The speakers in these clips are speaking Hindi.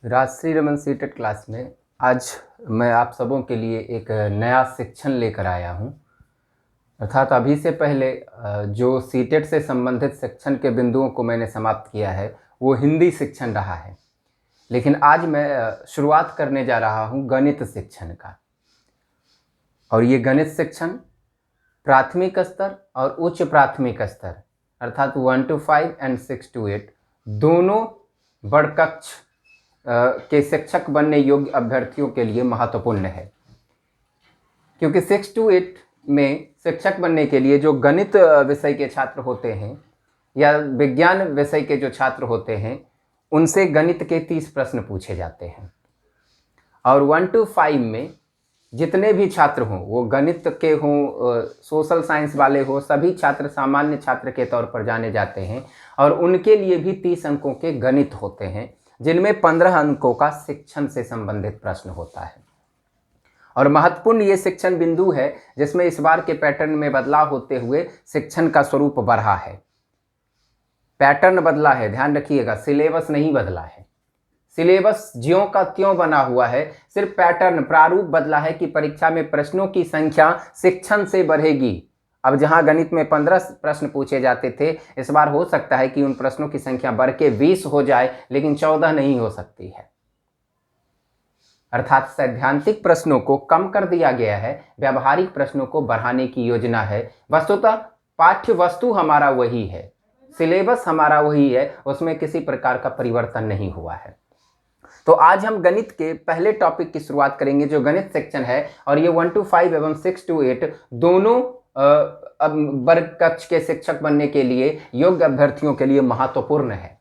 राजश्री रमन सीटेट क्लास में आज मैं आप सबों के लिए एक नया सेक्शन लेकर आया हूं। अर्थात अभी से पहले जो सीटेट से संबंधित सेक्शन के बिंदुओं को मैंने समाप्त किया है वो हिंदी सेक्शन रहा है, लेकिन आज मैं शुरुआत करने जा रहा हूं गणित सेक्शन का। और ये गणित सेक्शन प्राथमिक स्तर और उच्च प्राथमिक स्तर अर्थात 1 to 5 एंड 6 to 8 दोनों बड़ कक्ष के शिक्षक बनने योग्य अभ्यर्थियों के लिए महत्वपूर्ण है, क्योंकि 6 to 8 में शिक्षक बनने के लिए जो गणित विषय के छात्र होते हैं या विज्ञान विषय के जो छात्र होते हैं उनसे गणित के 30 प्रश्न पूछे जाते हैं। और 1 to 5 में जितने भी छात्र हों, वो गणित के हों, सोशल साइंस वाले हो, सभी छात्र सामान्य छात्र के तौर पर जाने जाते हैं और उनके लिए भी 30 अंकों के गणित होते हैं, जिनमें 15 अंकों का शिक्षण से संबंधित प्रश्न होता है। और महत्वपूर्ण ये शिक्षण बिंदु है जिसमें इस बार के पैटर्न में बदलाव होते हुए शिक्षण का स्वरूप बढ़ा है। पैटर्न बदला है, ध्यान रखिएगा, सिलेबस नहीं बदला है। सिलेबस ज्यों का त्यों बना हुआ है, सिर्फ पैटर्न प्रारूप बदला है कि परीक्षा में प्रश्नों की संख्या शिक्षण से बढ़ेगी। अब जहां गणित में 15 प्रश्न पूछे जाते थे, इस बार हो सकता है कि उन प्रश्नों की संख्या बढ़ के 20 हो जाए, लेकिन 14 नहीं हो सकती है। अर्थात सैद्धांतिक प्रश्नों को कम कर दिया गया है, व्यावहारिक प्रश्नों को बढ़ाने की योजना है। वस्तुतः पाठ्य वस्तु हमारा वही है, सिलेबस हमारा वही है, उसमें किसी प्रकार का परिवर्तन नहीं हुआ है। तो आज हम गणित के पहले टॉपिक की शुरुआत करेंगे जो गणित सेक्शन है, और ये 1 to 5 एवं 6 to 8 दोनों वर्ग कक्ष के शिक्षक बनने के लिए योग्य अभ्यर्थियों के लिए महत्वपूर्ण है।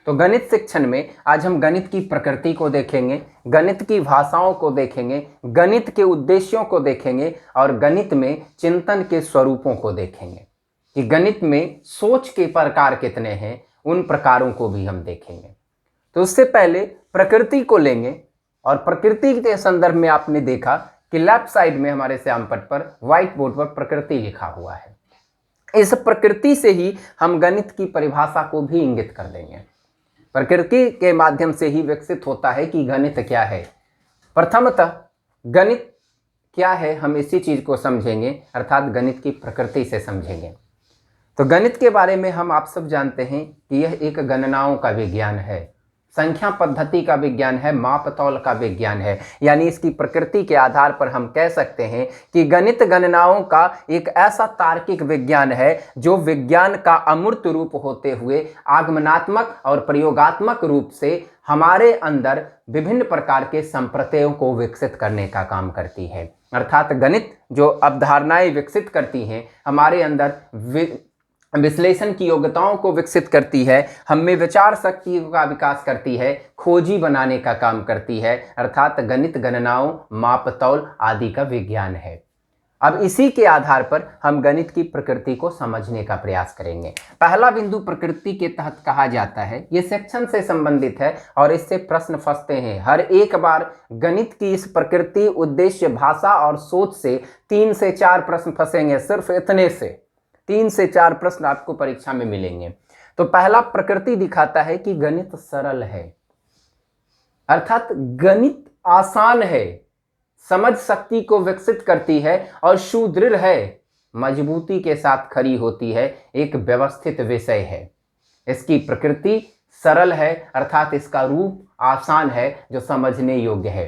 तो गणित सेक्शन में आज हम गणित की प्रकृति को देखेंगे, गणित की भाषाओं को देखेंगे, गणित के उद्देश्यों को देखेंगे और गणित में चिंतन के स्वरूपों को देखेंगे कि गणित में सोच के प्रकार कितने हैं, उन प्रकारों को भी हम देखेंगे। तो उससे पहले प्रकृति को लेंगे, और प्रकृति के संदर्भ में आपने देखा कि लेफ्ट साइड में हमारे श्यामपट पर व्हाइट बोर्ड पर प्रकृति लिखा हुआ है। इस प्रकृति से ही हम गणित की परिभाषा को भी इंगित कर देंगे। प्रकृति के माध्यम से ही विकसित होता है कि गणित क्या है। प्रथमतः गणित क्या है हम इसी चीज को समझेंगे, अर्थात गणित की प्रकृति से समझेंगे। तो गणित के बारे में हम आप सब जानते हैं कि यह एक गणनाओं का विज्ञान है, संख्या पद्धति का विज्ञान है, माप तौल का विज्ञान है। यानी इसकी प्रकृति के आधार पर हम कह सकते हैं कि गणित गणनाओं का एक ऐसा तार्किक विज्ञान है जो विज्ञान का अमूर्त रूप होते हुए आगमनात्मक और प्रयोगात्मक रूप से हमारे अंदर विभिन्न प्रकार के संप्रत्ययों को विकसित करने का काम करती है। अर्थात गणित जो अवधारणाएं विकसित करती हैं, हमारे अंदर विश्लेषण की योग्यताओं को विकसित करती है, हमें विचार शक्ति का विकास करती है, खोजी बनाने का काम करती है। अर्थात गणित गणनाओं, माप तौल आदि का विज्ञान है। अब इसी के आधार पर हम गणित की प्रकृति को समझने का प्रयास करेंगे। पहला बिंदु प्रकृति के तहत कहा जाता है, ये सेक्शन से संबंधित है और इससे प्रश्न फंसते हैं। हर एक बार गणित की इस प्रकृति, उद्देश्य, भाषा और सोच से 3 से 4 प्रश्न फंसेंगे। सिर्फ इतने से 3 से 4 प्रश्न आपको परीक्षा में मिलेंगे। तो पहला प्रकृति दिखाता है कि गणित सरल है, अर्थात गणित आसान है, समझ शक्ति को विकसित करती है और सुदृढ़ है, मजबूती के साथ खड़ी होती है, एक व्यवस्थित विषय है। इसकी प्रकृति सरल है, अर्थात इसका रूप आसान है जो समझने योग्य है।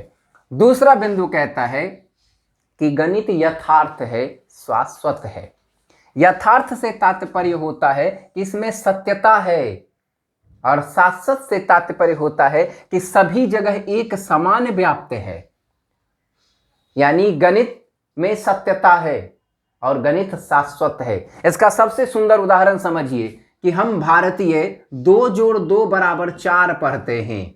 दूसरा बिंदु कहता है कि गणित यथार्थ है, शाश्वत है। यथार्थ से तात्पर्य होता है कि इसमें सत्यता है, और शाश्वत से तात्पर्य होता है कि सभी जगह एक समान व्याप्त है। यानी गणित में सत्यता है और गणित शाश्वत है। इसका सबसे सुंदर उदाहरण समझिए कि हम भारतीय 2 जोड़ 2 बराबर 4 पढ़ते हैं।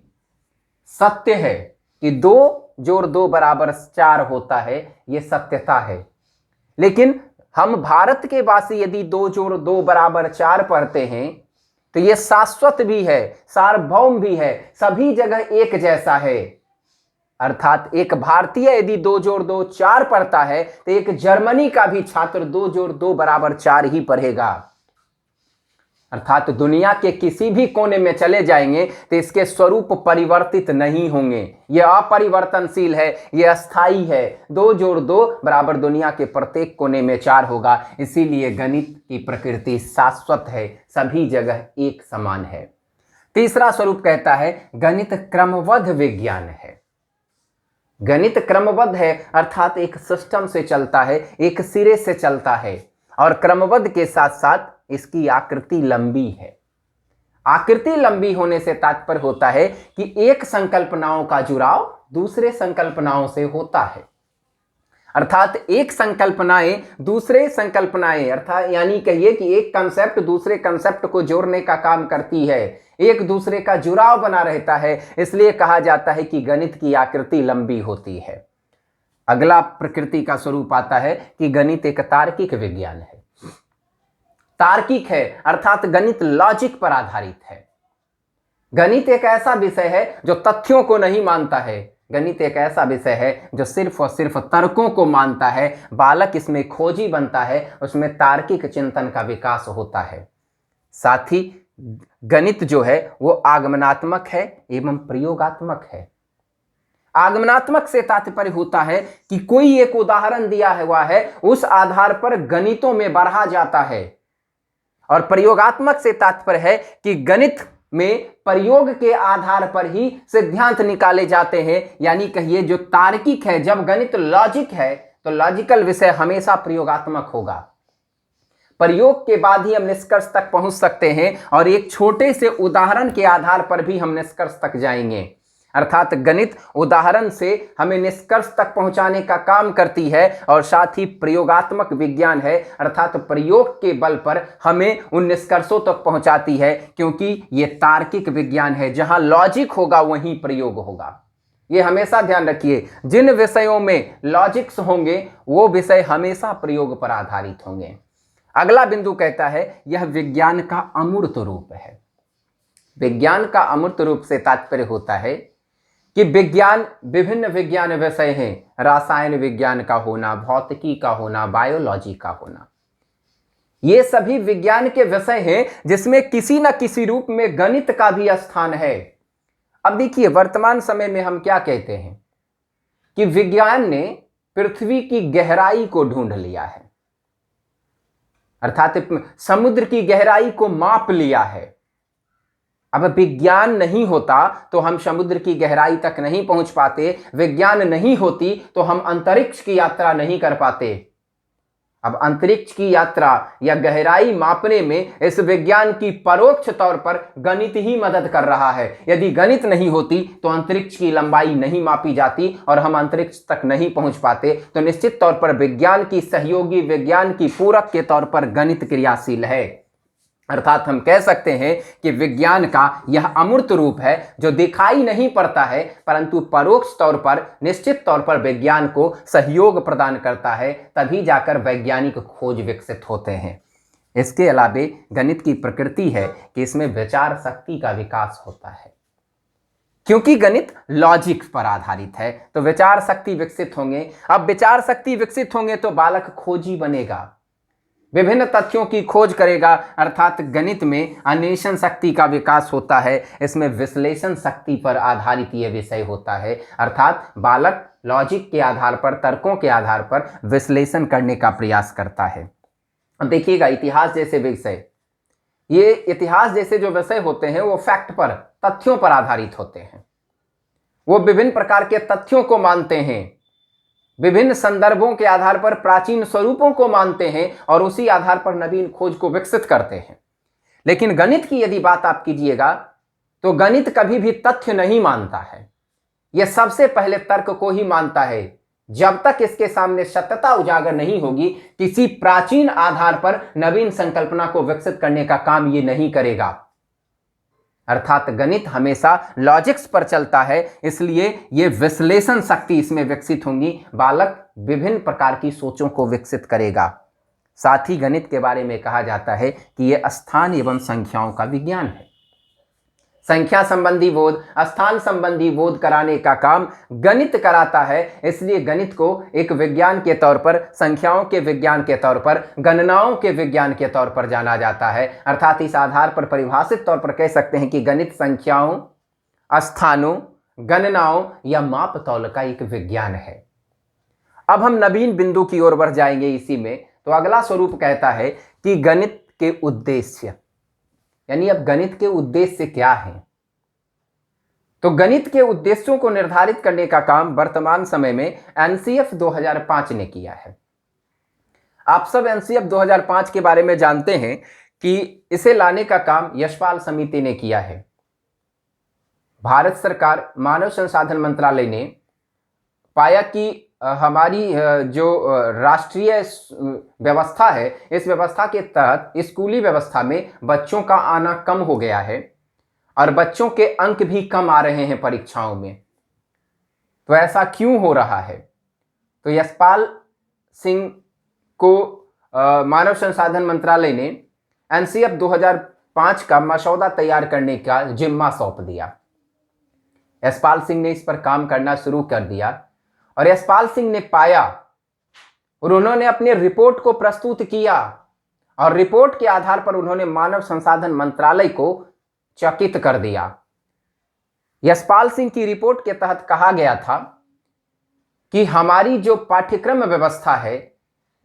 सत्य है कि 2 जोड़ 2 बराबर 4 होता है, यह सत्यता है। लेकिन हम भारत के वासी यदि 2 जोड़ 2 बराबर 4 पढ़ते हैं तो यह शाश्वत भी है, सार्वभौम भी है, सभी जगह एक जैसा है। अर्थात एक भारतीय यदि 2 जोड़ 2 4 पढ़ता है तो एक जर्मनी का भी छात्र 2 जोड़ 2 बराबर 4 ही पढ़ेगा। अर्थात दुनिया के किसी भी कोने में चले जाएंगे तो इसके स्वरूप परिवर्तित नहीं होंगे। यह अपरिवर्तनशील है, यह अस्थाई है। 2 जोड़ 2 बराबर दुनिया के प्रत्येक कोने में 4 होगा। इसीलिए गणित की प्रकृति शाश्वत है, सभी जगह एक समान है। तीसरा स्वरूप कहता है गणित क्रमबद्ध विज्ञान है। गणित क्रमबद्ध है अर्थात एक सिस्टम से चलता है, एक सिरे से चलता है, और क्रमबद्ध के साथ साथ इसकी आकृति लंबी है। आकृति लंबी होने से तात्पर्य होता है कि एक संकल्पनाओं का जुड़ाव दूसरे संकल्पनाओं से होता है। अर्थात एक संकल्पनाएं दूसरे संकल्पनाएं अर्थात यानी कहिए कि एक कंसेप्ट दूसरे कंसेप्ट को जोड़ने का काम करती है, एक दूसरे का जुड़ाव बना रहता है। इसलिए कहा जाता है कि गणित की आकृति लंबी होती है। अगला प्रकृति का स्वरूप आता है कि गणित एक तार्किक विज्ञान है। तार्किक है अर्थात गणित लॉजिक पर आधारित है। गणित एक ऐसा विषय है जो तथ्यों को नहीं मानता है। गणित एक ऐसा विषय है जो सिर्फ और सिर्फ तर्कों को मानता है। बालक इसमें खोजी बनता है, उसमें तार्किक चिंतन का विकास होता है। साथ ही गणित जो है वो आगमनात्मक है एवं प्रयोगात्मक है। आगमनात्मक से तात्पर्य होता है कि कोई एक उदाहरण दिया हुआ है, उस आधार पर गणितों में बढ़ा जाता है। और प्रयोगात्मक से तात्पर्य है कि गणित में प्रयोग के आधार पर ही सिद्धांत निकाले जाते हैं। यानी कहिए जो तार्किक है, जब गणित लॉजिक है तो लॉजिकल विषय हमेशा प्रयोगात्मक होगा। प्रयोग के बाद ही हम निष्कर्ष तक पहुंच सकते हैं और एक छोटे से उदाहरण के आधार पर भी हम निष्कर्ष तक जाएंगे। अर्थात गणित उदाहरण से हमें निष्कर्ष तक पहुंचाने का काम करती है और साथ ही प्रयोगात्मक विज्ञान है, अर्थात प्रयोग के बल पर हमें उन निष्कर्षों तक पहुंचाती है, क्योंकि ये तार्किक विज्ञान है। जहां लॉजिक होगा वहीं प्रयोग होगा। ये हमेशा ध्यान रखिए, जिन विषयों में लॉजिक्स होंगे वो विषय हमेशा प्रयोग पर आधारित होंगे। अगला बिंदु कहता है यह विज्ञान का अमूर्त रूप है। विज्ञान का अमूर्त रूप से तात्पर्य होता है कि विज्ञान विभिन्न विज्ञान विषय हैं। रसायन विज्ञान का होना, भौतिकी का होना, बायोलॉजी का होना, ये सभी विज्ञान के विषय हैं जिसमें किसी न किसी रूप में गणित का भी स्थान है। अब देखिए वर्तमान समय में हम क्या कहते हैं कि विज्ञान ने पृथ्वी की गहराई को ढूंढ लिया है, अर्थात समुद्र की गहराई को माप लिया है। अब विज्ञान नहीं होता तो हम समुद्र की गहराई तक नहीं पहुंच पाते, विज्ञान नहीं होती तो हम अंतरिक्ष की यात्रा नहीं कर पाते। अब अंतरिक्ष की यात्रा या गहराई मापने में इस विज्ञान की परोक्ष तौर पर गणित ही मदद कर रहा है। यदि गणित नहीं होती तो अंतरिक्ष की लंबाई नहीं मापी जाती और हम अंतरिक्ष तक नहीं पहुंच पाते। तो निश्चित तौर पर विज्ञान की सहयोगी, विज्ञान की पूरक के तौर पर गणित क्रियाशील है। अर्थात हम कह सकते हैं कि विज्ञान का यह अमूर्त रूप है जो दिखाई नहीं पड़ता है, परंतु परोक्ष तौर पर निश्चित तौर पर विज्ञान को सहयोग प्रदान करता है, तभी जाकर वैज्ञानिक खोज विकसित होते हैं। इसके अलावे गणित की प्रकृति है कि इसमें विचार शक्ति का विकास होता है। क्योंकि गणित लॉजिक पर आधारित है तो विचार शक्ति विकसित होंगे। अब विचार शक्ति विकसित होंगे तो बालक खोजी बनेगा, विभिन्न तथ्यों की खोज करेगा। अर्थात गणित में अन्वेषण शक्ति का विकास होता है, इसमें विश्लेषण शक्ति पर आधारित यह विषय होता है। अर्थात बालक लॉजिक के आधार पर, तर्कों के आधार पर विश्लेषण करने का प्रयास करता है। अब देखिएगा इतिहास जैसे विषय, ये इतिहास जैसे जो विषय होते हैं वो फैक्ट पर, तथ्यों पर आधारित होते हैं। वो विभिन्न प्रकार के तथ्यों को मानते हैं, विभिन्न संदर्भों के आधार पर प्राचीन स्वरूपों को मानते हैं और उसी आधार पर नवीन खोज को विकसित करते हैं। लेकिन गणित की यदि बात आप कीजिएगा तो गणित कभी भी तथ्य नहीं मानता है, यह सबसे पहले तर्क को ही मानता है। जब तक इसके सामने सत्यता उजागर नहीं होगी, किसी प्राचीन आधार पर नवीन संकल्पना को विकसित करने का काम ये नहीं करेगा। अर्थात गणित हमेशा लॉजिक्स पर चलता है, इसलिए ये विश्लेषण शक्ति इसमें विकसित होंगी। बालक विभिन्न प्रकार की सोचों को विकसित करेगा। साथ ही गणित के बारे में कहा जाता है कि यह स्थान एवं संख्याओं का विज्ञान है। संख्या संबंधी बोध, स्थान संबंधी बोध कराने का काम गणित कराता है। इसलिए गणित को एक विज्ञान के तौर पर, संख्याओं के विज्ञान के तौर पर, गणनाओं के विज्ञान के तौर पर जाना जाता है। अर्थात इस आधार पर परिभाषित तौर पर कह सकते हैं कि गणित संख्याओं, स्थानों, गणनाओं या माप तौल का एक विज्ञान है। अब हम नवीन बिंदु की ओर बढ़ जाएंगे इसी में। तो अगला स्वरूप कहता है कि गणित के उद्देश्य, यानी अब गणित के उद्देश्य क्या हैं। तो गणित के उद्देश्यों को निर्धारित करने का काम वर्तमान समय में एनसीएफ 2005 ने किया है। आप सब एनसीएफ 2005 के बारे में जानते हैं कि इसे लाने का काम यशपाल समिति ने किया है। भारत सरकार मानव संसाधन मंत्रालय ने पाया कि हमारी जो राष्ट्रीय व्यवस्था है, इस व्यवस्था के तहत स्कूली व्यवस्था में बच्चों का आना कम हो गया है और बच्चों के अंक भी कम आ रहे हैं परीक्षाओं में। तो ऐसा क्यों हो रहा है? तो यशपाल सिंह को मानव संसाधन मंत्रालय ने एनसीएफ 2005 का मसौदा तैयार करने का जिम्मा सौंप दिया। यशपाल सिंह ने इस पर काम करना शुरू कर दिया और यशपाल सिंह ने पाया और उन्होंने अपने रिपोर्ट को प्रस्तुत किया और रिपोर्ट के आधार पर उन्होंने मानव संसाधन मंत्रालय को चकित कर दिया। यशपाल सिंह की रिपोर्ट के तहत कहा गया था कि हमारी जो पाठ्यक्रम व्यवस्था है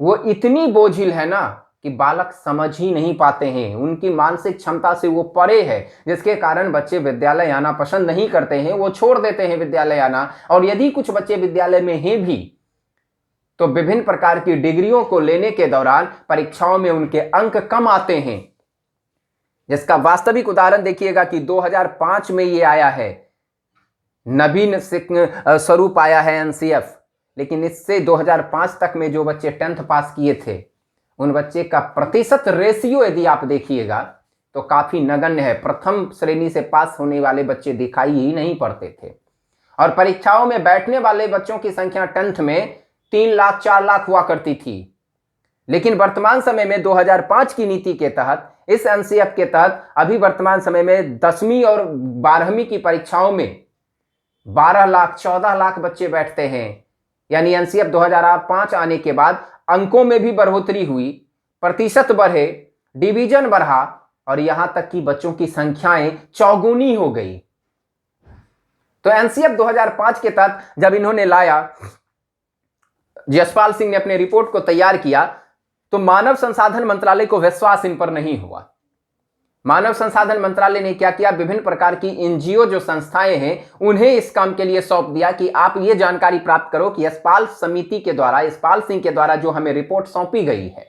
वो इतनी बोझिल है ना कि बालक समझ ही नहीं पाते हैं, उनकी मानसिक क्षमता से वो परे है, जिसके कारण बच्चे विद्यालय आना पसंद नहीं करते हैं, वो छोड़ देते हैं विद्यालय आना। और यदि कुछ बच्चे विद्यालय में हैं भी तो विभिन्न प्रकार की डिग्रियों को लेने के दौरान परीक्षाओं में उनके अंक कम आते हैं, जिसका वास्तविक उदाहरण देखिएगा कि 2005 में ये आया है, नवीन स्वरूप आया है एनसीएफ। लेकिन इससे 2005 तक में जो बच्चे 10th पास किए थे उन बच्चे का प्रतिशत रेशियो यदि आप देखिएगा तो काफी नगण्य है। प्रथम श्रेणी से पास होने वाले बच्चे दिखाई ही नहीं पड़ते थे और परीक्षाओं में बैठने वाले बच्चों की संख्या 10th में 3 लाख 4 लाख हुआ करती थी। लेकिन वर्तमान समय में 2005 की नीति के तहत, इस एनसीएफ के तहत अभी वर्तमान समय में 10वीं और 12वीं की परीक्षाओं में 12 लाख 14 लाख बच्चे बैठते हैं। यानी एनसीएफ 2005 आने के बाद अंकों में भी बढ़ोतरी हुई, प्रतिशत बढ़े, डिवीजन बढ़ा और यहां तक कि बच्चों की संख्याएं चौगुनी हो गई। तो एनसीएफ 2005 के तहत जब इन्होंने लाया, यशपाल सिंह ने अपने रिपोर्ट को तैयार किया, तो मानव संसाधन मंत्रालय को विश्वास इन पर नहीं हुआ। मानव संसाधन मंत्रालय ने क्या किया, विभिन्न प्रकार की एनजीओ जो संस्थाएं हैं उन्हें इस काम के लिए सौंप दिया कि आप ये जानकारी प्राप्त करो कि यशपाल समिति के द्वारा, यशपाल सिंह के द्वारा जो हमें रिपोर्ट सौंपी गई है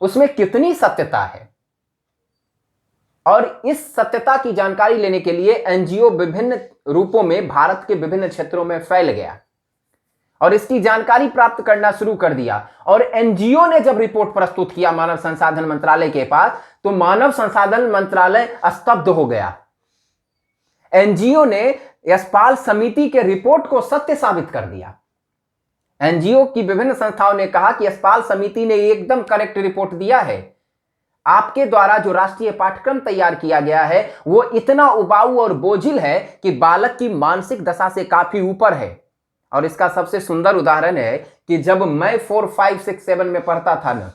उसमें कितनी सत्यता है। और इस सत्यता की जानकारी लेने के लिए एनजीओ विभिन्न रूपों में भारत के विभिन्न क्षेत्रों में फैल गया और इसकी जानकारी प्राप्त करना शुरू कर दिया। और एनजीओ ने जब रिपोर्ट प्रस्तुत किया मानव संसाधन मंत्रालय के पास, तो मानव संसाधन मंत्रालय स्तब्ध हो गया। एनजीओ ने यशपाल समिति के रिपोर्ट को सत्य साबित कर दिया। एनजीओ की विभिन्न संस्थाओं ने कहा कि यशपाल समिति ने एकदम करेक्ट रिपोर्ट दिया है, आपके द्वारा जो राष्ट्रीय पाठ्यक्रम तैयार किया गया है वो इतना उबाऊ और बोझिल है कि बालक की मानसिक दशा से काफी ऊपर है। और इसका सबसे सुंदर उदाहरण है कि जब मैं 4, 5, 6, 7 में पढ़ता था ना,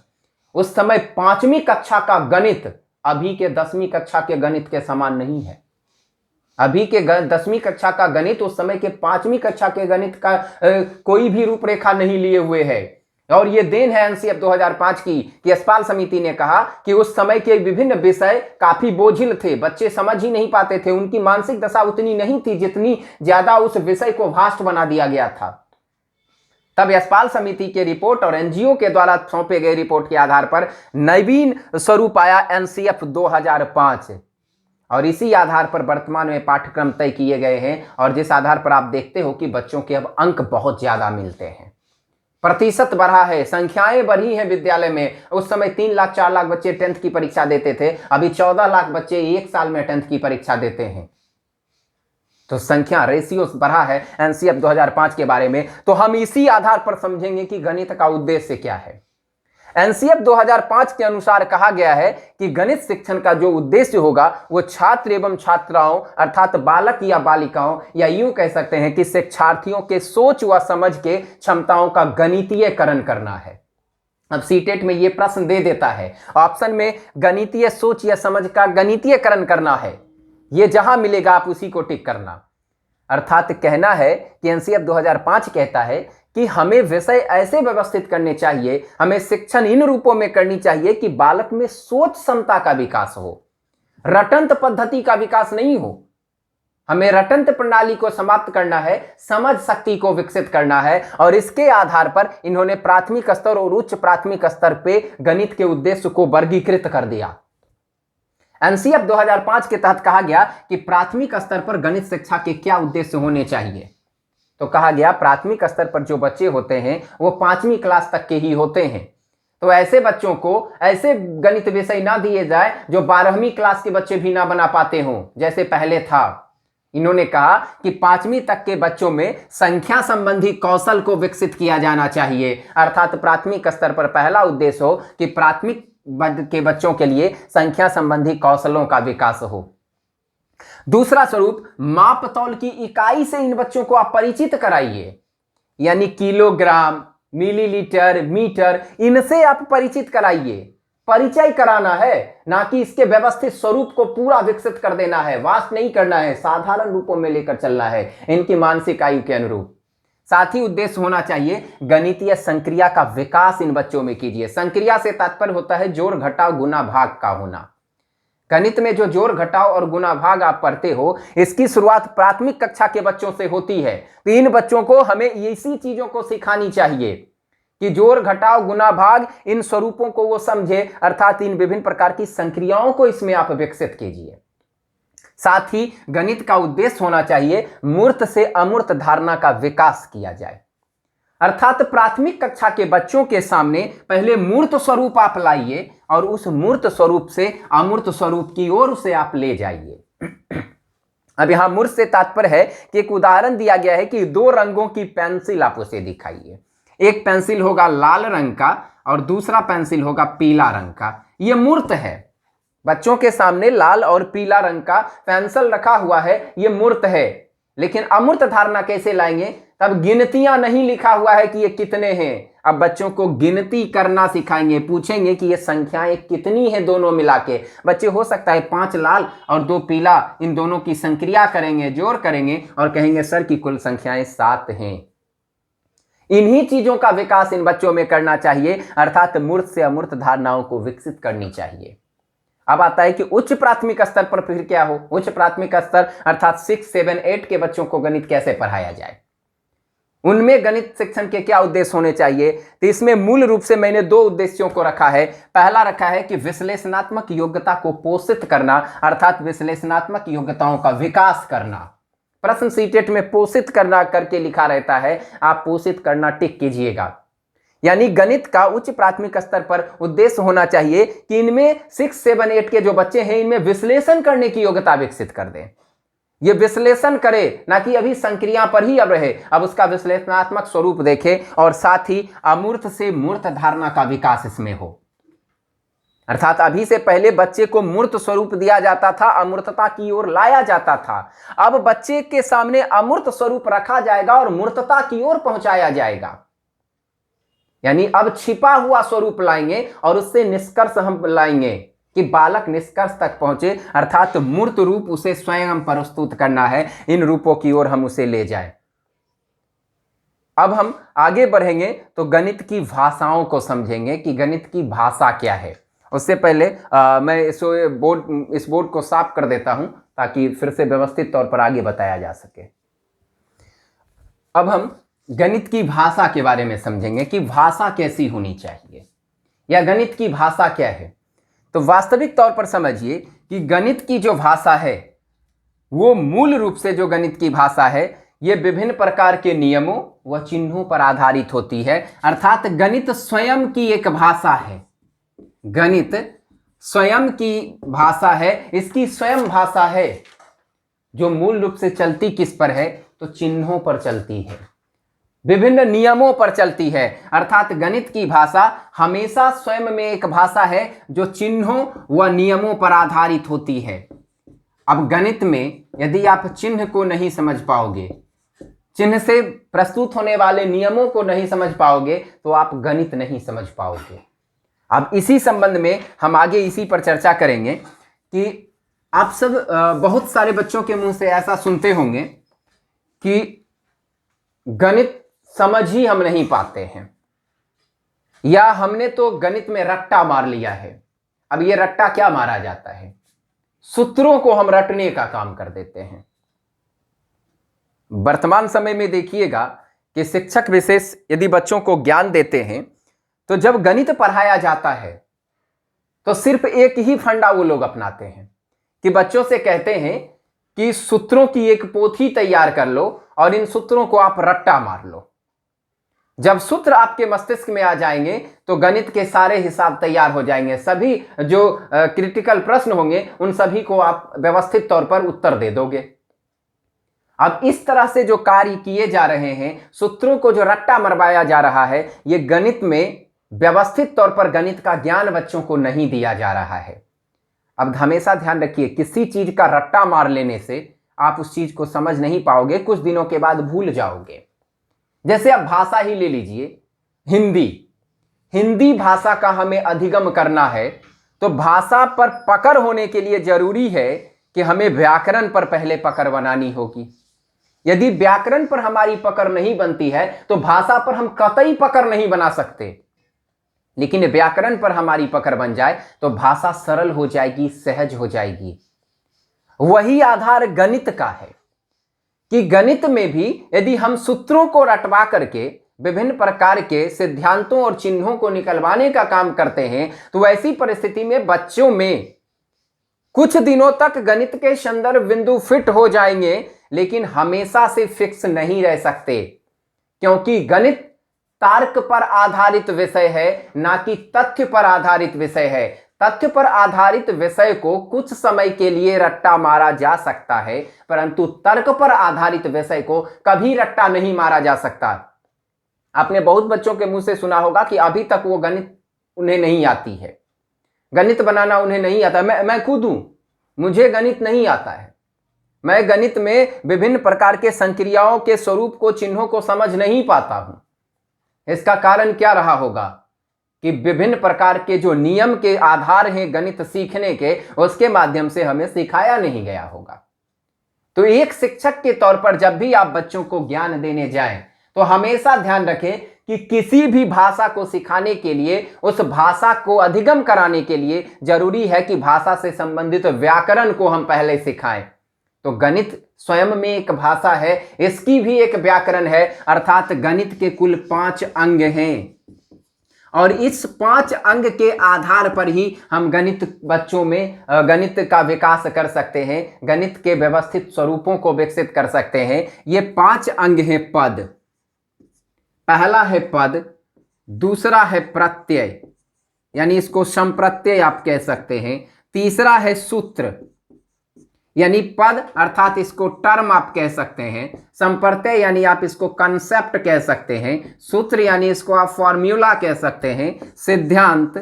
उस समय 5वीं कक्षा का गणित अभी के 10वीं कक्षा के गणित के समान नहीं है। अभी के 10वीं कक्षा का गणित उस समय के 5वीं कक्षा के गणित का कोई भी रूपरेखा नहीं लिए हुए है। और ये देन है एनसीएफ 2005 की कि यशपाल समिति ने कहा कि उस समय के विभिन्न विषय काफी बोझिल थे, बच्चे समझ ही नहीं पाते थे, उनकी मानसिक दशा उतनी नहीं थी जितनी ज्यादा उस विषय को भास्ट बना दिया गया था। तब यशपाल समिति के रिपोर्ट और एनजीओ के द्वारा सौंपे गए रिपोर्ट के आधार पर नवीन स्वरूप आया एनसीएफ 2005 और इसी आधार पर वर्तमान में पाठ्यक्रम तय किए गए हैं और जिस आधार पर आप देखते हो कि बच्चों के अब अंक बहुत ज्यादा मिलते हैं, प्रतिशत बढ़ा है, संख्याएं बढ़ी हैं विद्यालय में। उस समय 3 लाख 4 लाख बच्चे 10th की परीक्षा देते थे, अभी 14 लाख बच्चे एक साल में 10th की परीक्षा देते हैं। तो संख्या रेशियो बढ़ा है एनसीएफ 2005 के बारे में। तो हम इसी आधार पर समझेंगे कि गणित का उद्देश्य क्या है। एनसीएफ 2005 के अनुसार कहा गया है कि गणित शिक्षण का जो उद्देश्य होगा वो छात्र एवं छात्राओं अर्थात बालक या बालिकाओं या यूं कह सकते हैं कि शिक्षार्थियों के सोच व समझ के क्षमताओं का गणितीयकरण करना है। अब सीटेट में ये प्रश्न दे देता है, ऑप्शन में गणितीय सोच या समझ का गणितीयकरण करना है, ये जहां मिलेगा आप उसी को टिक करना। अर्थात कहना है कि एनसीएफ 2005 कहता है कि हमें विषय ऐसे व्यवस्थित करने चाहिए, हमें शिक्षण इन रूपों में करनी चाहिए कि बालक में सोच क्षमता का विकास हो, रटंत पद्धति का विकास नहीं हो। हमें रटंत प्रणाली को समाप्त करना है, समझ शक्ति को विकसित करना है, और इसके आधार पर इन्होंने प्राथमिक स्तर और उच्च प्राथमिक स्तर पे गणित के उद्देश्य को वर्गीकृत कर दिया। एनसीएफ 2005 के तहत कहा गया कि प्राथमिक स्तर पर गणित शिक्षा के क्या उद्देश्य होने चाहिए। तो कहा गया प्राथमिक स्तर पर जो बच्चे होते हैं वो 5वीं क्लास तक के ही होते हैं, तो ऐसे बच्चों को ऐसे गणित विषय ना दिए जाए जो 12वीं क्लास के बच्चे भी ना बना पाते हों जैसे पहले था। इन्होंने कहा कि 5वीं तक के बच्चों में संख्या संबंधी कौशल को विकसित किया जाना चाहिए, अर्थात प्राथमिक स्तर पर पहला उद्देश्य हो कि प्राथमिक के बच्चों के लिए संख्या संबंधी कौशलों का विकास हो। दूसरा स्वरूप, माप तौल की इकाई से इन बच्चों को आप परिचित कराइए, यानी किलोग्राम, मिलीलीटर, मीटर, इनसे आप परिचित कराइए। परिचय कराना है, ना कि इसके व्यवस्थित स्वरूप को पूरा विकसित कर देना है, वास्ट नहीं करना है, साधारण रूपों में लेकर चलना है इनकी मानसिक आयु के अनुरूप। साथ ही उद्देश्य होना चाहिए गणितीय संक्रिया का विकास इन बच्चों में कीजिए। संक्रिया से तात्पर्य होता है जोड़ घटाव गुना भाग का होना। गणित में जो जोड़ घटाव और गुना भाग आप पढ़ते हो, इसकी शुरुआत प्राथमिक कक्षा के बच्चों से होती है। तो इन बच्चों को हमें इसी चीजों को सिखानी चाहिए कि जोड़ घटाव गुना भाग इन स्वरूपों को वो समझे, अर्थात इन विभिन्न प्रकार की संक्रियाओं को इसमें आप विकसित कीजिए। साथ ही गणित का उद्देश्य होना चाहिए मूर्त से अमूर्त धारणा का विकास किया जाए, अर्थात प्राथमिक कक्षा के बच्चों के सामने पहले मूर्त स्वरूप आप लाइए और उस मूर्त स्वरूप से अमूर्त स्वरूप की ओर उसे आप ले जाइए। अब यहां मूर्त से तात्पर्य है कि एक उदाहरण दिया गया है कि 2 रंगों की पेंसिल आप उसे दिखाइए। एक पेंसिल होगा लाल रंग का और दूसरा पेंसिल होगा पीला रंग का। यह मूर्त है, बच्चों के सामने लाल और पीला रंग का पेंसिल रखा हुआ है, यह मूर्त है। लेकिन अमूर्त धारणा कैसे लाएंगे? तब गिनतियां नहीं लिखा हुआ है कि ये कितने हैं। अब बच्चों को गिनती करना सिखाएंगे, पूछेंगे कि ये संख्याएं कितनी हैं दोनों मिला के। बच्चे हो सकता है 5 लाल और 2 पीला, इन दोनों की संक्रिया करेंगे, जोड़ करेंगे और कहेंगे सर की कुल संख्याएं 7 हैं। इन्हीं चीजों का विकास इन बच्चों में करना चाहिए, अर्थात मूर्त से अमूर्त धारणाओं को विकसित करनी चाहिए। अब आता है कि उच्च प्राथमिक स्तर पर फिर क्या हो। उच्च प्राथमिक स्तर अर्थात 6, 7, 8 के बच्चों को गणित कैसे पढ़ाया जाए, उनमें गणित शिक्षण के क्या उद्देश्य होने चाहिए। तो इसमें मूल रूप से मैंने 2 उद्देश्यों को रखा है। पहला रखा है कि विश्लेषणात्मक योग्यता को पोषित करना, अर्थात विश्लेषणात्मक योग्यताओं का विकास करना। प्रश्न सीटेट में पोषित करना करके लिखा रहता है, आप पोषित करना टिक कीजिएगा। यानी गणित का उच्च प्राथमिक स्तर पर उद्देश्य होना चाहिए कि इनमें 6, 7, 8 के जो बच्चे हैं इनमें विश्लेषण करने की योग्यता विकसित कर दें। ये विश्लेषण करे, ना कि अभी संक्रिया पर ही अब रहे, अब उसका विश्लेषणात्मक स्वरूप देखे और साथ ही अमूर्त से मूर्त धारणा का विकास इसमें हो। अर्थात अभी से पहले बच्चे को मूर्त स्वरूप दिया जाता था, अमूर्तता की ओर लाया जाता था। अब बच्चे के सामने अमूर्त स्वरूप रखा जाएगा और मूर्तता की ओर पहुंचाया जाएगा। यानी अब छिपा हुआ स्वरूप लाएंगे और उससे निष्कर्ष हम लाएंगे कि बालक निष्कर्ष तक पहुंचे, अर्थात मूर्त रूप उसे स्वयं प्रस्तुत करना है। इन रूपों की ओर हम उसे ले जाएं। अब हम आगे बढ़ेंगे तो गणित की भाषाओं को समझेंगे कि गणित की भाषा क्या है। उससे पहले मैं इस बोर्ड को साफ कर देता हूं ताकि फिर से व्यवस्थित तौर पर आगे बताया जा सके। अब हम गणित की भाषा के बारे में समझेंगे कि भाषा कैसी होनी चाहिए या गणित की भाषा क्या है। तो वास्तविक तौर पर समझिए कि गणित की जो भाषा है वो मूल रूप से जो गणित की भाषा है ये विभिन्न प्रकार के नियमों व चिन्हों पर आधारित होती है। अर्थात गणित स्वयं की एक भाषा है। गणित स्वयं की भाषा है, इसकी स्वयं भाषा है जो मूल रूप से चलती किस पर है, तो चिन्हों पर चलती है। विभिन्न नियमों पर चलती है। अर्थात गणित की भाषा हमेशा स्वयं में एक भाषा है जो चिन्हों व नियमों पर आधारित होती है। अब गणित में यदि आप चिन्ह को नहीं समझ पाओगे, चिन्ह से प्रस्तुत होने वाले नियमों को नहीं समझ पाओगे, तो आप गणित नहीं समझ पाओगे। अब इसी संबंध में हम आगे इसी पर चर्चा करेंगे कि आप सब बहुत सारे बच्चों के मुंह से ऐसा सुनते होंगे कि गणित समझ ही हम नहीं पाते हैं, या हमने तो गणित में रट्टा मार लिया है। अब ये रट्टा क्या मारा जाता है? सूत्रों को हम रटने का काम कर देते हैं। वर्तमान समय में देखिएगा कि शिक्षक विशेष यदि बच्चों को ज्ञान देते हैं, तो जब गणित पढ़ाया जाता है तो सिर्फ एक ही फंडा वो लोग अपनाते हैं कि बच्चों से कहते हैं कि सूत्रों की एक पोथी तैयार कर लो और इन सूत्रों को आप रट्टा मार लो। जब सूत्र आपके मस्तिष्क में आ जाएंगे तो गणित के सारे हिसाब तैयार हो जाएंगे। सभी जो क्रिटिकल प्रश्न होंगे उन सभी को आप व्यवस्थित तौर पर उत्तर दे दोगे। अब इस तरह से जो कार्य किए जा रहे हैं, सूत्रों को जो रट्टा मरवाया जा रहा है, ये गणित में व्यवस्थित तौर पर गणित का ज्ञान बच्चों को नहीं दिया जा रहा है। अब हमेशा ध्यान रखिए, किसी चीज का रट्टा मार लेने से आप उस चीज को समझ नहीं पाओगे, कुछ दिनों के बाद भूल जाओगे। जैसे आप भाषा ही ले लीजिए, हिंदी भाषा का हमें अधिगम करना है, तो भाषा पर पकड़ होने के लिए जरूरी है कि हमें व्याकरण पर पहले पकड़ बनानी होगी। यदि व्याकरण पर हमारी पकड़ नहीं बनती है तो भाषा पर हम कतई पकड़ नहीं बना सकते। लेकिन व्याकरण पर हमारी पकड़ बन जाए तो भाषा सरल हो जाएगी, सहज हो जाएगी। वही आधार गणित का है कि गणित में भी यदि हम सूत्रों को रटवा करके विभिन्न प्रकार के सिद्धांतों और चिन्हों को निकलवाने का काम करते हैं, तो ऐसी परिस्थिति में बच्चों में कुछ दिनों तक गणित के संदर्भ बिंदु फिट हो जाएंगे, लेकिन हमेशा से फिक्स नहीं रह सकते, क्योंकि गणित तर्क पर आधारित विषय है, ना कि तथ्य पर आधारित विषय है। तथ्य पर आधारित विषय को कुछ समय के लिए रट्टा मारा जा सकता है, परंतु तर्क पर आधारित विषय को कभी रट्टा नहीं मारा जा सकता। आपने बहुत बच्चों के मुंह से सुना होगा कि अभी तक वो गणित उन्हें नहीं आती है, गणित बनाना उन्हें नहीं आता। मैं खुद हूं, मुझे गणित नहीं आता है। मैं गणित में विभिन्न प्रकार के संक्रियाओं के स्वरूप को, चिन्हों को समझ नहीं पाता हूं। इसका कारण क्या रहा होगा कि विभिन्न प्रकार के जो नियम के आधार हैं गणित सीखने के, उसके माध्यम से हमें सिखाया नहीं गया होगा। तो एक शिक्षक के तौर पर जब भी आप बच्चों को ज्ञान देने जाएं, तो हमेशा ध्यान रखें कि किसी भी भाषा को सिखाने के लिए, उस भाषा को अधिगम कराने के लिए जरूरी है कि भाषा से संबंधित व्याकरण को हम पहले सिखाएं। तो गणित स्वयं में एक भाषा है, इसकी भी एक व्याकरण है। अर्थात गणित के कुल 5 अंग हैं और इस 5 अंग के आधार पर ही हम गणित बच्चों में गणित का विकास कर सकते हैं, गणित के व्यवस्थित स्वरूपों को विकसित कर सकते हैं। ये 5 अंग हैं पद। पहला है पद, दूसरा है प्रत्यय, यानी इसको संप्रत्यय आप कह सकते हैं। तीसरा है सूत्र, यानी पद अर्थात इसको टर्म आप कह सकते हैं। संप्रत्यय यानी आप इसको कंसेप्ट कह सकते हैं। सूत्र यानी इसको आप फॉर्मूला कह सकते हैं। सिद्धांत,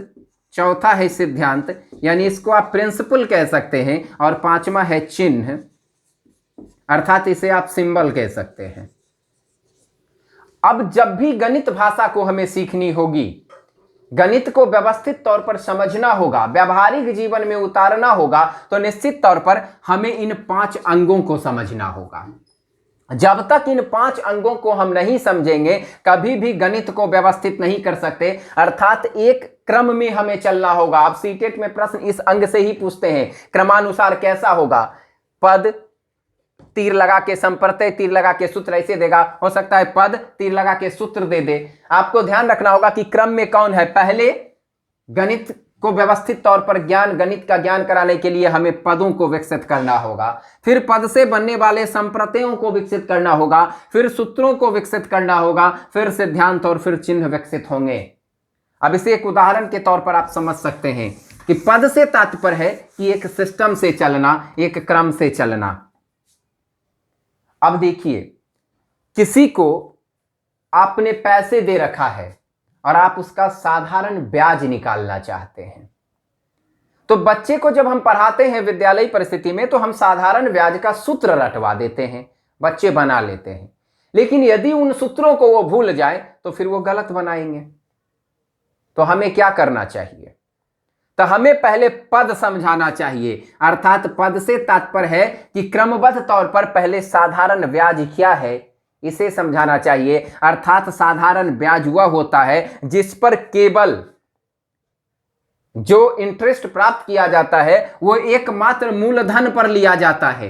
चौथा है सिद्धांत, यानी इसको आप प्रिंसिपल कह सकते हैं। और 5वां है चिन्ह, अर्थात इसे आप सिंबल कह सकते हैं। अब जब भी गणित भाषा को हमें सीखनी होगी, गणित को व्यवस्थित तौर पर समझना होगा, व्यावहारिक जीवन में उतारना होगा, तो निश्चित तौर पर हमें इन 5 अंगों को समझना होगा। जब तक इन 5 अंगों को हम नहीं समझेंगे, कभी भी गणित को व्यवस्थित नहीं कर सकते। अर्थात एक क्रम में हमें चलना होगा। आप सीटेट में प्रश्न इस अंग से ही पूछते हैं, क्रमानुसार कैसा होगा? पद तीर लगा के संप्रत्यय, तीर लगा के सूत्र, ऐसे देगा। हो सकता है पद तीर लगा के सूत्र दे दे। आपको ध्यान रखना होगा कि क्रम में कौन है। पहले गणित को व्यवस्थित तौर पर गणित का ज्ञान कराने के लिए हमें पदों को विकसित करना होगा, फिर पद से बनने वाले संप्रत्ययों को विकसित करना होगा, फिर सूत्रों को विकसित करना होगा, फिर सिद्धांत और फिर चिन्ह विकसित होंगे। अब इसे एक उदाहरण के तौर पर आप समझ सकते हैं कि पद से तात्पर्य है कि एक सिस्टम से चलना, एक क्रम से चलना। अब देखिए, किसी को आपने पैसे दे रखा है और आप उसका साधारण ब्याज निकालना चाहते हैं। तो बच्चे को जब हम पढ़ाते हैं विद्यालय परिस्थिति में तो हम साधारण ब्याज का सूत्र रटवा देते हैं, बच्चे बना लेते हैं। लेकिन यदि उन सूत्रों को वो भूल जाए तो फिर वो गलत बनाएंगे। तो हमें क्या करना चाहिए? तो हमें पहले पद समझाना चाहिए, अर्थात पद से तात्पर्य है कि क्रमबद्ध तौर पर पहले साधारण ब्याज क्या है इसे समझाना चाहिए। अर्थात साधारण ब्याज वह होता है जिस पर केवल जो इंटरेस्ट प्राप्त किया जाता है वो एकमात्र मूलधन पर लिया जाता है।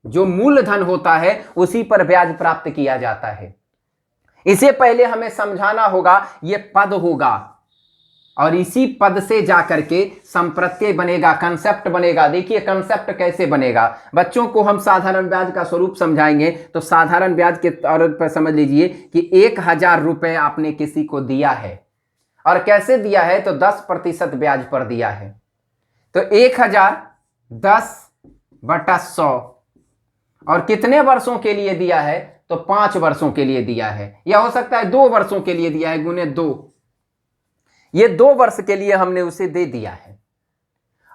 जो मूलधन होता है उसी पर ब्याज प्राप्त किया जाता है। इसे पहले हमें समझाना होगा, ये पद होगा और इसी पद से जाकर के संप्रत्यय बनेगा, कंसेप्ट बनेगा। देखिए कंसेप्ट कैसे बनेगा। बच्चों को हम साधारण ब्याज का स्वरूप समझाएंगे तो साधारण ब्याज के तौर पर समझ लीजिए कि 1000 रुपए आपने किसी को दिया है और कैसे दिया है तो 10% ब्याज पर दिया है। तो 1000 10/100 और कितने वर्षों के लिए दिया है तो 5 वर्षों के लिए दिया है, या हो सकता है 2 वर्षों के लिए दिया है, गुने 2, ये 2 वर्ष के लिए हमने उसे दे दिया है।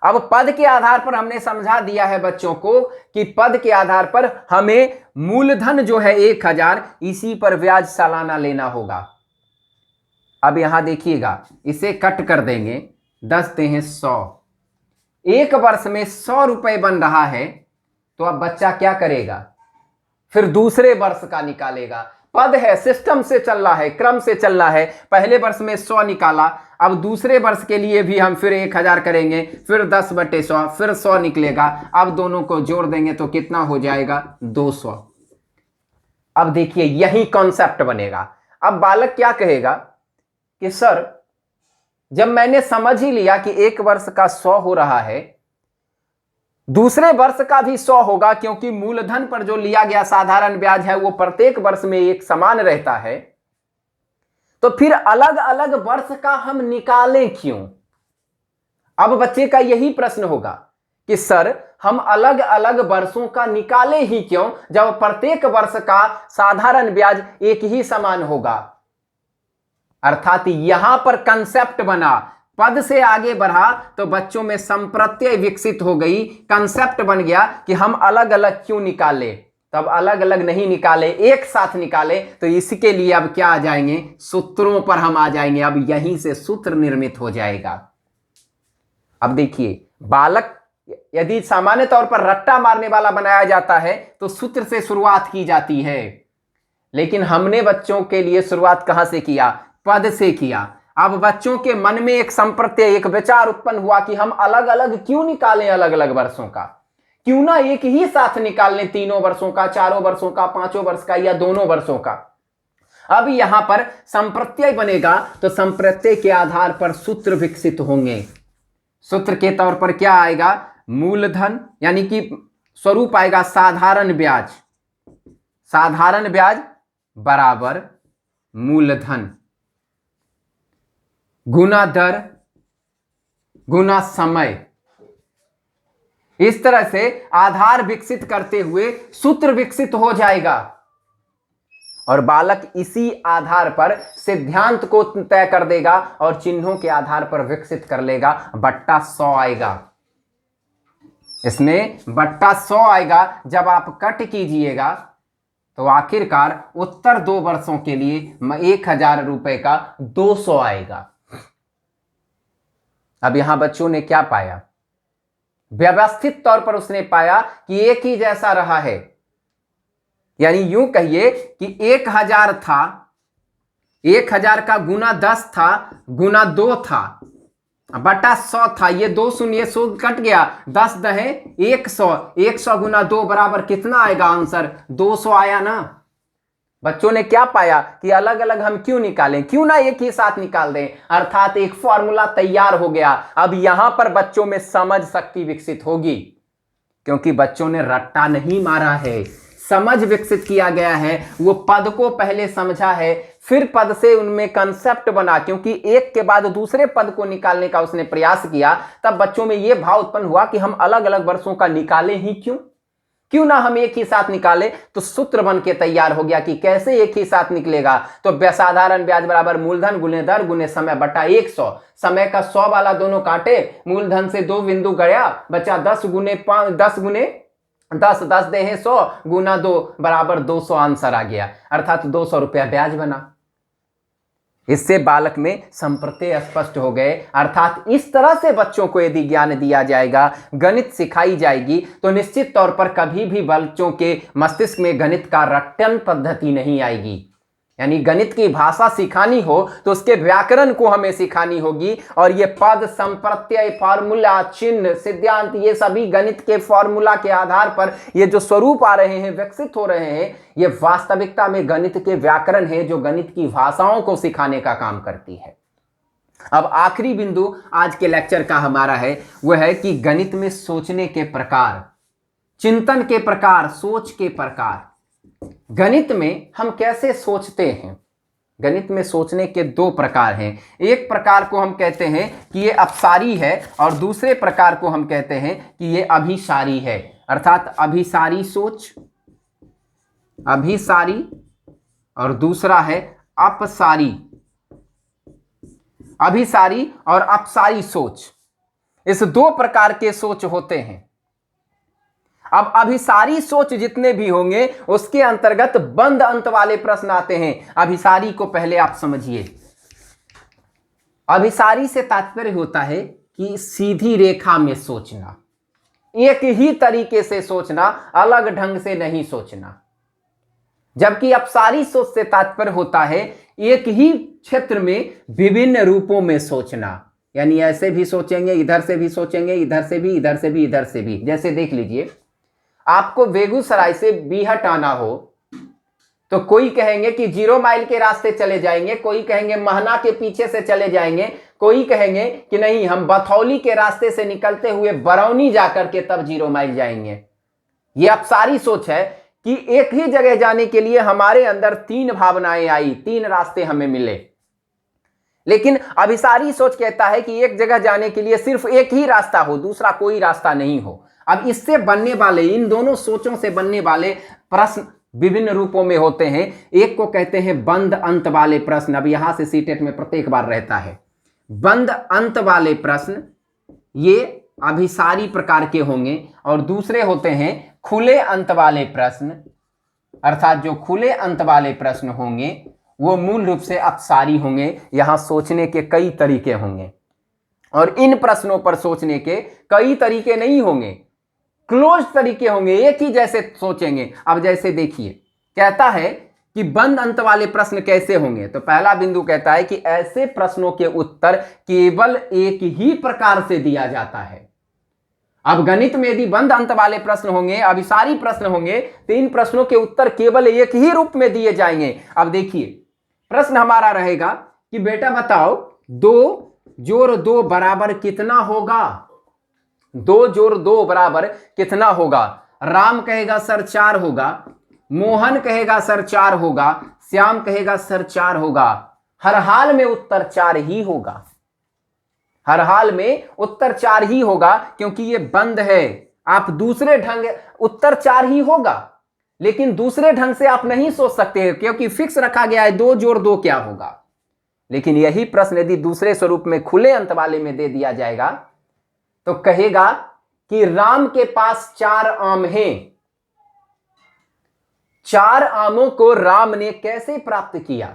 अब पद के आधार पर हमने समझा दिया है बच्चों को कि पद के आधार पर हमें मूलधन जो है 1000 इसी पर ब्याज सालाना लेना होगा। अब यहां देखिएगा, इसे कट कर देंगे, 10 ते हैं 100, एक वर्ष में 100 रुपए बन रहा है। तो अब बच्चा क्या करेगा, फिर दूसरे वर्ष का निकालेगा। पद है, सिस्टम से चल रहा है, क्रम से चल रहा है। पहले वर्ष में 100 निकाला, अब दूसरे वर्ष के लिए भी हम फिर 1000 करेंगे, फिर 10/100, फिर 100 निकलेगा। अब दोनों को जोड़ देंगे तो कितना हो जाएगा 200। अब देखिए यही कॉन्सेप्ट बनेगा। अब बालक क्या कहेगा कि सर जब मैंने समझ ही लिया कि एक वर्ष का 100 हो रहा है, दूसरे वर्ष का भी 100 होगा, क्योंकि मूलधन पर जो लिया गया साधारण ब्याज है वो प्रत्येक वर्ष में एक समान रहता है, तो फिर अलग अलग वर्ष का हम निकालें क्यों? अब बच्चे का यही प्रश्न होगा कि सर हम अलग अलग वर्षों का निकालें ही क्यों जब प्रत्येक वर्ष का साधारण ब्याज एक ही समान होगा। अर्थात यहां पर कंसेप्ट बना, पद से आगे बढ़ा तो बच्चों में संप्रत्यय विकसित हो गई, कंसेप्ट बन गया कि हम अलग अलग क्यों निकाले। तब अलग अलग नहीं निकाले, एक साथ निकाले। तो इसके लिए अब क्या आ जाएंगे, सूत्रों पर हम आ जाएंगे। अब यहीं से सूत्र निर्मित हो जाएगा। अब देखिए बालक यदि सामान्य तौर पर रट्टा मारने वाला बनाया जाता है तो सूत्र से शुरुआत की जाती है, लेकिन हमने बच्चों के लिए शुरुआत कहां से किया, पद से किया। अब बच्चों के मन में एक संप्रत्यय, एक विचार उत्पन्न हुआ कि हम अलग अलग क्यों निकालें, अलग अलग वर्षों का क्यों ना एक ही साथ निकाल लें, 3 वर्षों का, 4 वर्षों का, 5 वर्ष का या दोनों वर्षों का। अब यहां पर संप्रत्यय बनेगा तो संप्रत्यय के आधार पर सूत्र विकसित होंगे। सूत्र के तौर पर क्या आएगा, मूलधन, यानी कि स्वरूप आएगा साधारण ब्याज। साधारण ब्याज बराबर मूलधन गुना दर गुना समय। इस तरह से आधार विकसित करते हुए सूत्र विकसित हो जाएगा और बालक इसी आधार पर सिद्धांत को तय कर देगा और चिन्हों के आधार पर विकसित कर लेगा। बट्टा 100 आएगा, इसमें बट्टा 100 आएगा। जब आप कट कीजिएगा तो आखिरकार उत्तर 2 वर्षों के लिए 1000 रुपए का 200 आएगा। अब यहां बच्चों ने क्या पाया, व्यवस्थित तौर पर उसने पाया कि एक ही जैसा रहा है। यानी यूं कहिए कि 1000 था, 1000 का गुना 10 था, गुना 2 था, बटा 100 था। ये 2 शून्य 100 कट गया, 10 दहे 100, 100 गुना 2 बराबर कितना आएगा आंसर, 200 आया ना। बच्चों ने क्या पाया कि अलग अलग हम क्यों निकालें, क्यों ना एक ही साथ निकाल दें। अर्थात एक फॉर्मूला तैयार हो गया। अब यहां पर बच्चों में समझ शक्ति विकसित होगी, क्योंकि बच्चों ने रट्टा नहीं मारा है, समझ विकसित किया गया है। वो पद को पहले समझा है, फिर पद से उनमें कंसेप्ट बना, क्योंकि एक के बाद दूसरे पद को निकालने का उसने प्रयास किया। तब बच्चों में यह भाव उत्पन्न हुआ कि हम अलग अलग वर्षों का निकालें ही क्यों। क्यों ना हम एक ही साथ निकालें। तो सूत्र बन के तैयार हो गया कि कैसे एक ही साथ निकलेगा। तो साधारण ब्याज बराबर मूलधन गुने दर गुने समय बटा 100। समय का 100 वाला दोनों काटे, मूलधन से 2 बिंदु गया, बचा 10 गुने 5, 10 गुने 10, 10 दे 100 गुना 2 बराबर 200 आंसर आ गया, अर्थात 200 रुपया ब्याज बना। इससे बालक में संप्रत्यय स्पष्ट हो गए। अर्थात इस तरह से बच्चों को यदि ज्ञान दिया जाएगा, गणित सिखाई जाएगी, तो निश्चित तौर पर कभी भी बच्चों के मस्तिष्क में गणित का रट्टन पद्धति नहीं आएगी। यानी गणित की भाषा सिखानी हो तो उसके व्याकरण को हमें सिखानी होगी, और ये पद, संप्रत्यय, फार्मूला, चिन्ह, सिद्धांत, ये सभी गणित के फार्मूला के आधार पर ये जो स्वरूप आ रहे हैं, विकसित हो रहे हैं, ये वास्तविकता में गणित के व्याकरण है जो गणित की भाषाओं को सिखाने का काम करती है। अब आखिरी बिंदु आज के लेक्चर का हमारा है, वह है कि गणित में सोचने के प्रकार, चिंतन के प्रकार, सोच के प्रकार। गणित में हम कैसे सोचते हैं? गणित में सोचने के 2 प्रकार हैं। एक प्रकार को हम कहते हैं कि ये अपसारी है, और दूसरे प्रकार को हम कहते हैं कि ये अभिसारी है। अर्थात अभिसारी सोच, अभिसारी, और दूसरा है अपसारी। अभिसारी और अपसारी सोच, इस 2 प्रकार के सोच होते हैं। अब अभिसारी सोच जितने भी होंगे उसके अंतर्गत बंद अंत वाले प्रश्न आते हैं। अभिसारी को पहले आप समझिए। अभिसारी से तात्पर्य होता है कि सीधी रेखा में सोचना, एक ही तरीके से सोचना, अलग ढंग से नहीं सोचना। जबकि अपसारी सोच से तात्पर्य होता है एक ही क्षेत्र में विभिन्न रूपों में सोचना। यानी ऐसे भी सोचेंगे, इधर से भी सोचेंगे, इधर से भी, इधर से भी, इधर से भी। जैसे देख लीजिए, आपको बेगूसराय से बीहट आना हो तो कोई कहेंगे कि 0 माइल के रास्ते चले जाएंगे, कोई कहेंगे महना के पीछे से चले जाएंगे, कोई कहेंगे कि नहीं हम बथौली के रास्ते से निकलते हुए बरौनी जाकर के तब 0 माइल जाएंगे। यह अपसारी सोच है कि एक ही जगह जाने के लिए हमारे अंदर 3 भावनाएं आई, 3 रास्ते हमें मिले। लेकिन अभिसारी सोच कहता है कि एक जगह जाने के लिए सिर्फ एक ही रास्ता हो, दूसरा कोई रास्ता नहीं हो। अब इससे बनने वाले, इन दोनों सोचों से बनने वाले प्रश्न विभिन्न रूपों में होते हैं। एक को कहते हैं बंद अंत वाले प्रश्न। अब यहां से सीटेट में प्रत्येक बार रहता है बंद अंत वाले प्रश्न, ये अभिसारी प्रकार के होंगे। और दूसरे होते हैं खुले अंत वाले प्रश्न, अर्थात जो खुले अंत वाले प्रश्न होंगे वो मूल रूप से अपसारी होंगे। यहां सोचने के कई तरीके होंगे, और इन प्रश्नों पर सोचने के कई तरीके नहीं होंगे, क्लोज तरीके होंगे, एक ही जैसे सोचेंगे। अब जैसे देखिए, कहता है कि बंद अंत वाले प्रश्न कैसे होंगे। तो पहला बिंदु कहता है कि ऐसे प्रश्नों के उत्तर केवल एक ही प्रकार से दिया जाता है। अब गणित में यदि बंद अंत वाले प्रश्न होंगे, अभिसारी प्रश्न होंगे, तो इन प्रश्नों के उत्तर केवल एक ही रूप में दिए जाएंगे। अब देखिए, प्रश्न हमारा रहेगा कि बेटा बताओ 2 जोड़ 2 बराबर कितना होगा। 2 जोड़ 2 बराबर कितना होगा। राम कहेगा सर 4 होगा, मोहन कहेगा सर 4 होगा, श्याम कहेगा सर 4 होगा। हर हाल में उत्तर 4 ही होगा, हर हाल में उत्तर 4 ही होगा, क्योंकि ये बंद है। आप दूसरे ढंग, उत्तर 4 ही होगा, लेकिन दूसरे ढंग से आप नहीं सोच सकते, क्योंकि फिक्स रखा गया है 2 जोड़ 2 क्या होगा। लेकिन यही प्रश्न यदि दूसरे स्वरूप में खुले अंत वाले में दे दिया जाएगा तो कहेगा कि राम के पास 4 आम हैं, 4 आमों को राम ने कैसे प्राप्त किया।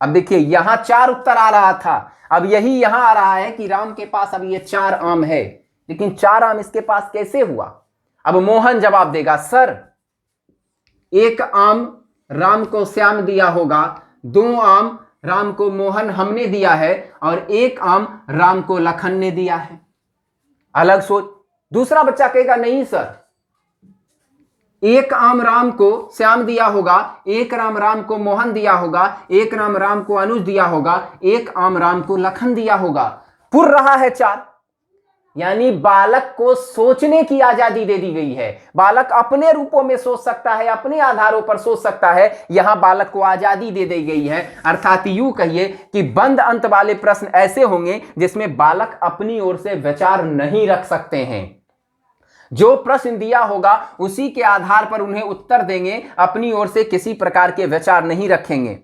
अब देखिए, यहां 4 उत्तर आ रहा था, अब यही यहां आ रहा है कि राम के पास अब ये 4 आम है, लेकिन 4 आम इसके पास कैसे हुआ। अब मोहन जवाब देगा सर 1 आम राम को श्याम दिया होगा, 2 आम राम को मोहन हमने दिया है, और 1 आम राम को लखन ने दिया है। अलग सोच। दूसरा बच्चा कहेगा नहीं सर, 1 आम राम को श्याम दिया होगा, 1 आम राम को मोहन दिया होगा, 1 आम राम को अनुज दिया होगा, 1 आम राम को लखन दिया होगा। पुर रहा है 4। यानी बालक को सोचने की आजादी दे दी गई है। बालक अपने रूपों में सोच सकता है, अपने आधारों पर सोच सकता है, यहां बालक को आजादी दे दी गई है। अर्थात यूं कहिए कि बंद अंत वाले प्रश्न ऐसे होंगे जिसमें बालक अपनी ओर से विचार नहीं रख सकते हैं। जो प्रश्न दिया होगा उसी के आधार पर उन्हें उत्तर देंगे, अपनी ओर से किसी प्रकार के विचार नहीं रखेंगे।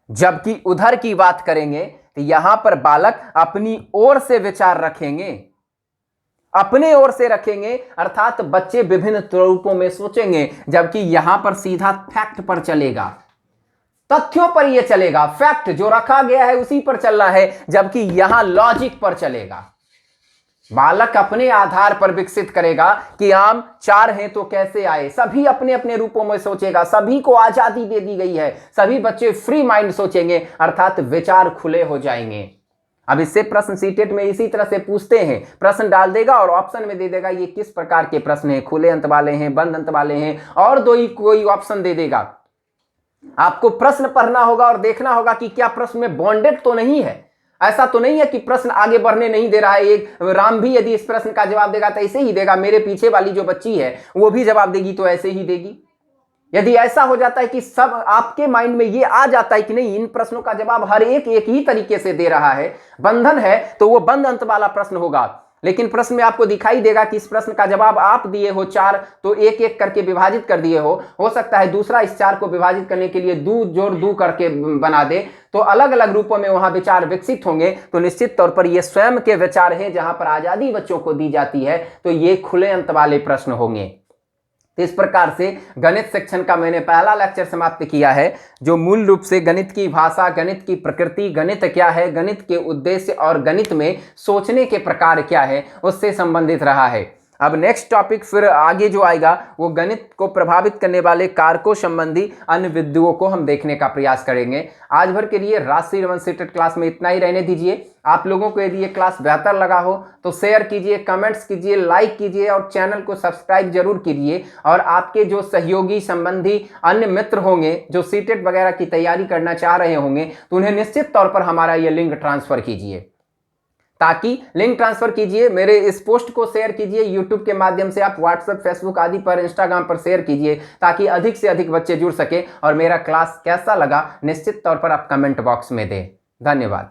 जबकि उधर की बात करेंगे तो यहां पर बालक अपनी ओर से विचार रखेंगे, अपने ओर से रखेंगे, अर्थात बच्चे विभिन्न रूपों में सोचेंगे। जबकि यहां पर सीधा फैक्ट पर चलेगा, तथ्यों पर यह चलेगा, फैक्ट जो रखा गया है उसी पर चलना है। जबकि यहां लॉजिक पर चलेगा। बालक अपने आधार पर विकसित करेगा कि आम 4 हैं तो कैसे आए, सभी अपने अपने रूपों में सोचेगा। सभी को आजादी दे दी गई है, सभी बच्चे फ्री माइंड सोचेंगे, अर्थात विचार खुले हो जाएंगे। अब इससे प्रश्न सीटेट में इसी तरह से पूछते हैं, प्रश्न डाल देगा और ऑप्शन में दे देगा ये किस प्रकार के प्रश्न हैं, खुले अंत वाले हैं, बंद अंत वाले हैं, और दो ही कोई ऑप्शन दे देगा। आपको प्रश्न पढ़ना होगा और देखना होगा कि क्या प्रश्न में बॉन्डेड तो नहीं है। ऐसा तो नहीं है कि प्रश्न आगे बढ़ने नहीं दे रहा है। एक राम भी यदि इस प्रश्न का जवाब देगा तो ऐसे ही देगा, मेरे पीछे वाली जो बच्ची है वो भी जवाब देगी तो ऐसे ही देगी। यदि ऐसा हो जाता है कि सब आपके माइंड में ये आ जाता है कि नहीं इन प्रश्नों का जवाब हर एक ही तरीके से दे रहा है, बंधन है, तो वो बंद अंत वाला प्रश्न होगा। लेकिन प्रश्न में आपको दिखाई देगा कि इस प्रश्न का जवाब आप दिए हो 4 तो एक एक करके विभाजित कर दिए हो सकता है दूसरा इस 4 को विभाजित करने के लिए 2 जोड़ 2 करके बना दे, तो अलग अलग रूपों में वहां विचार विकसित होंगे। तो निश्चित तौर पर ये स्वयं के विचार हैं जहां पर आजादी बच्चों को दी जाती है, तो ये खुले अंत वाले प्रश्न होंगे। तो इस प्रकार से गणित सेक्शन का मैंने पहला लेक्चर समाप्त किया है, जो मूल रूप से गणित की भाषा, गणित की प्रकृति, गणित क्या है, गणित के उद्देश्य और गणित में सोचने के प्रकार क्या है उससे संबंधित रहा है। अब नेक्स्ट टॉपिक फिर आगे जो आएगा वो गणित को प्रभावित करने वाले कारकों संबंधी अन्य बिंदुओं को हम देखने का प्रयास करेंगे। आज भर के लिए राष्ट्रीय रमन सीटेट क्लास में इतना ही रहने दीजिए। आप लोगों को यदि ये क्लास बेहतर लगा हो तो शेयर कीजिए, कमेंट्स कीजिए, लाइक कीजिए और चैनल को सब्सक्राइब जरूर कीजिए। और आपके जो सहयोगी संबंधी अन्य मित्र होंगे जो सीटेट वगैरह की तैयारी करना चाह रहे होंगे तो उन्हें निश्चित तौर पर हमारा ये लिंक ट्रांसफर कीजिए, ताकि लिंक ट्रांसफर कीजिए, मेरे इस पोस्ट को शेयर कीजिए, यूट्यूब के माध्यम से आप व्हाट्सएप, फेसबुक आदि पर, इंस्टाग्राम पर शेयर कीजिए, ताकि अधिक से अधिक बच्चे जुड़ सके। और मेरा क्लास कैसा लगा निश्चित तौर पर आप कमेंट बॉक्स में दें। धन्यवाद।